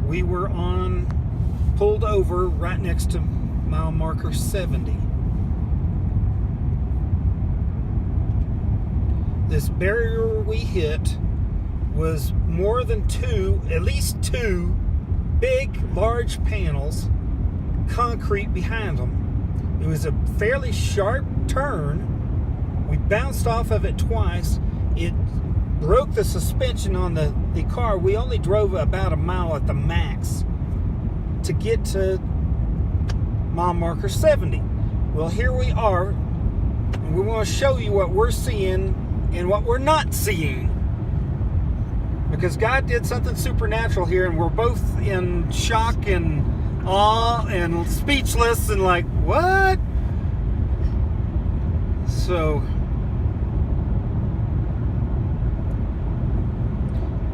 we were pulled over right next to mile marker 70. This barrier we hit was more than at least two big, large panels, concrete behind them. It was a fairly sharp turn. We bounced off of it twice. It broke the suspension on the car. We only drove about a mile at the max to get to mile marker 70. Well, here we are, and we want to show you what we're seeing and what we're not seeing, because God did something supernatural here, and we're both in shock and awe and speechless and like, what? So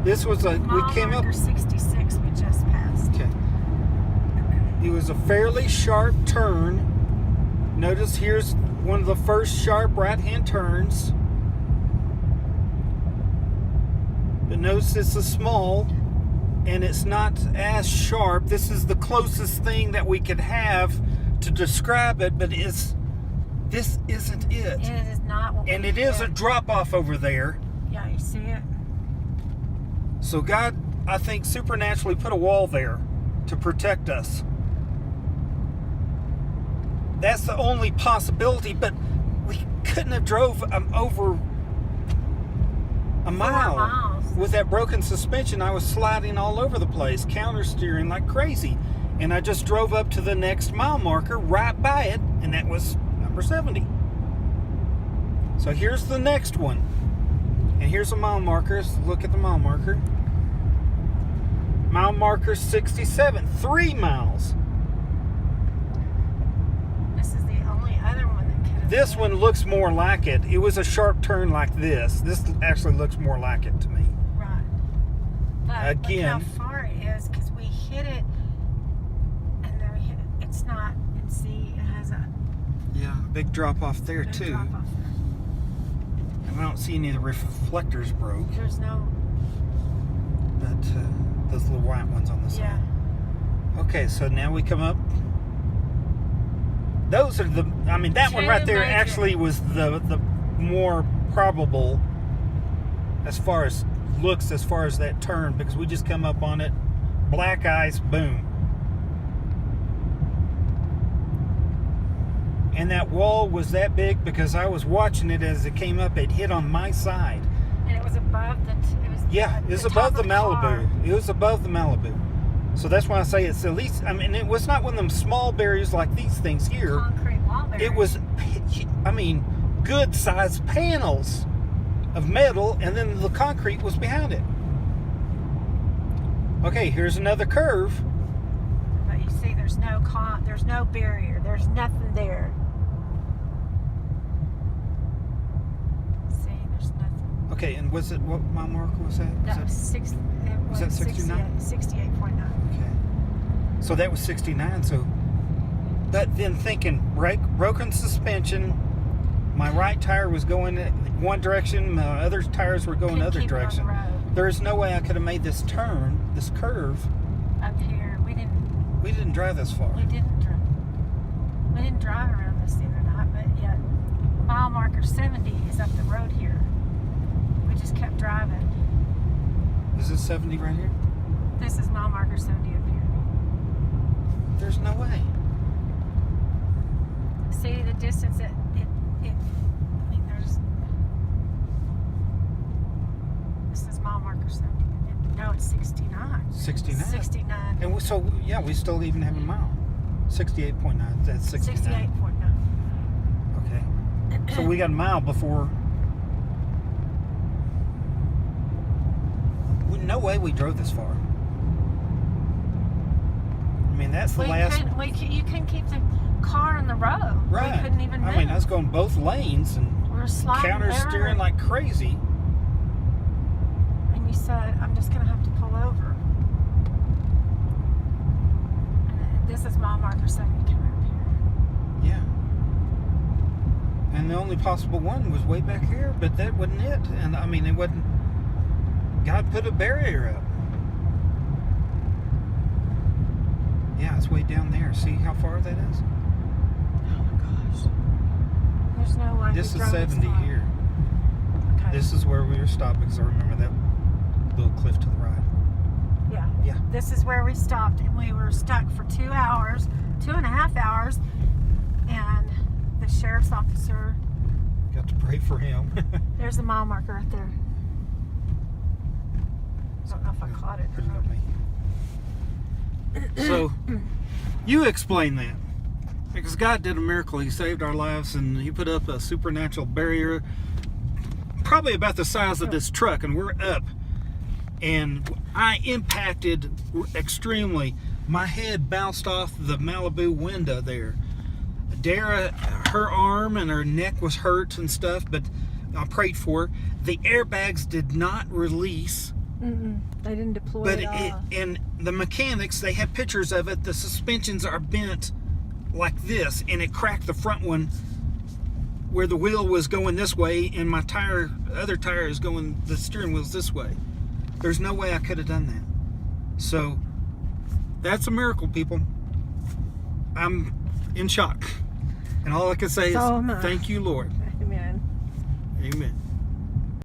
this was we came up 66 we just passed. Okay. It was a fairly sharp turn. Notice here's one of the first sharp right-hand turns. But notice this is small and it's not as sharp. This is the closest thing that we could have to describe it, but this isn't it. It is not what and it is a drop-off over there. Yeah, you see it? So God, I think, supernaturally put a wall there to protect us. That's the only possibility, but we couldn't have drove over a mile. 4 miles. With that broken suspension. I was sliding all over the place, counter steering like crazy. And I just drove up to the next mile marker right by it, and that was number 70. So here's the next one. And here's the mile markers. Look at the mile marker. Mile marker 67, 3 miles. This is the only other one that could have This been. one looks more like it. It was a sharp turn like this. This actually looks more like it to me. Right. But Again. look how far it is, because we hit it, and then we hit it. It's not, and see, it has a Yeah, big drop off there big too. drop off there. And I don't see any of the reflectors broke, There's no, but those little white ones on the side. yeah. Okay, so now we come up. Those are that one right there major. actually was the more probable as far as looks, as far as that turn, because we just come up on it, black ice, boom. And that wall was that big because I was watching it as it came up. It hit on my side. And it was above the, Yeah, it was the above top the of car. Malibu. It was above the Malibu. So that's why I say it's at least, it was not one of them small barriers like these things here. Concrete wall barrier. It was, good sized panels of metal, and then the concrete was behind it. Okay, here's another curve. But you see, there's no barrier. There's nothing there. See, there's nothing. Okay, and what mile marker was that? That was 69? 68.9. Okay. So that was 69. So, but then thinking, broken suspension, my right tire was going one direction, my other tires were going Couldn't other keep it on the direction. road. There's no way I could have made this turn, this curve. Up here, we didn't drive this far. didn't drive around this the other night, but yet mile marker 70 is up the road here. We just kept driving. Is this 70 right here? This is mile marker 70 up here. There's no way. See the distance this is mile marker 70. No, it's 69. 69. 69. And so, yeah, we still even have a mile. 68.9. That's 69. 68.9. Okay. So we got a mile before. No way we drove this far. That's the last. You couldn't keep the car on the road. Right. We couldn't even move. I was going both lanes and we were sliding counter steering like crazy. And you said, I'm just going to have to pull over. And this is mile marker 70 coming up here. Yeah. And the only possible one was way back here, but that wasn't it. And it wasn't. God put a barrier up. Yeah, it's way down there. See how far that is? Oh my gosh. There's no way. This we is drove 70 far. here. Okay. This is where we were stopping, because I remember that little cliff to the right. Yeah. Yeah. This is where we stopped, and we were stuck for 2 hours, 2.5 hours, and the sheriff's officer. Got to pray for him. There's a mile marker right there. I don't know if I caught it or Pretty not. good, me. So, you explain that. Because God did a miracle. He saved our lives, and He put up a supernatural barrier, probably about the size of this truck, and we're up. And I impacted extremely. My head bounced off the Malibu window there. Dara, her arm and her neck was hurt and stuff, but I prayed for her. The airbags did not release. They didn't deploy But at all. and the mechanics, they have pictures of it. The suspensions are bent like this, and it cracked the front one where the wheel was going this way, and my other tire is going, the steering wheel's this way. There's no way I could have done that. So that's a miracle, people. I'm in shock, and all I can say So is am I. thank you, Lord. Amen. Amen.